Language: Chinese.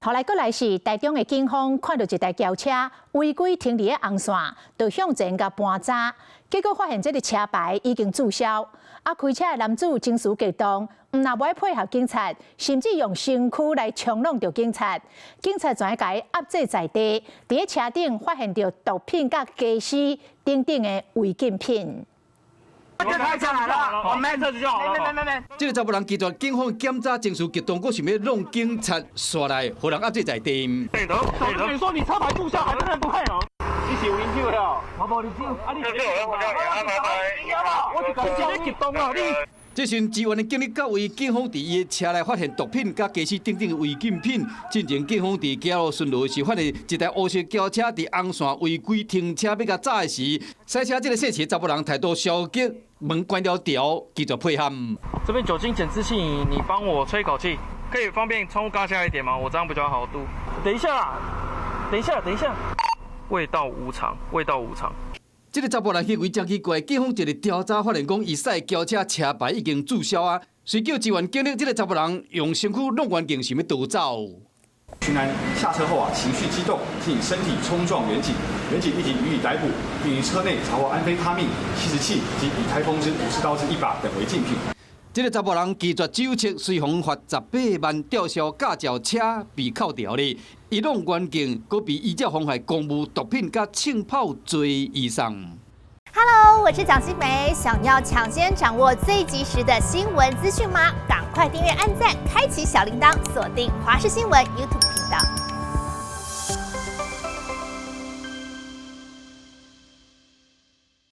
後來，閣來是台中的警方看到一台轎車違規停佇個紅線，就向前甲搬閘，結果發現這個車牌已經註銷。開車的男子情緒激動，唔但袂配合警察，甚至用身軀來衝撞着警察。警察全甲伊壓制在地，佇個車頂發現着毒品、甲家私等等的違禁品。 就開車來了，我沒車子就好了。沒。這個查甫人拒絕警方檢查，情緒激動，佫想要弄警察下來，互人壓制在地。對的。你說你車牌註銷，還不能不配合？你是有飲酒的哦，我無飲酒，你是有我就講你激動啊，你。這時，支援的警力到位，警方佇伊的車內發現毒品、甲家私等等的違禁品。進前，警方佇街路巡邏時，發現一台烏色轎車佇紅線違規停車，要甲炸的時，駛車這個細細查甫人態度消極，門關了條，拒絕配合。這邊酒精減脂器，你幫我吹口氣，可以方便窗戶槓下一點嗎？我這樣比較好讀。等一下啦，等一下。味道無常。這個查甫人行為真奇怪，警方一日調查發現講，伊駛轎車車牌已經註銷啊，隨叫支援警力，這個查甫人用身軀弄環境，想要逃走。徐男下車後情緒激動，並以身體衝撞員警，員警立即予以逮捕，並於車內查獲安非他命、吸食器及以太風之武士刀之1把等違禁品。這個查甫人拒絕酒測，隨紅罰18萬，吊銷駕照，車被扣掉咧。移弄環境，佫被依照妨害公務、毒品加慶炮罪以上。Hello， 我是蔣新梅。想要搶先掌握最及時的新聞資訊嗎？趕快訂閱、按讚、開啟小鈴鐺，鎖定華視新聞 YouTube 頻道。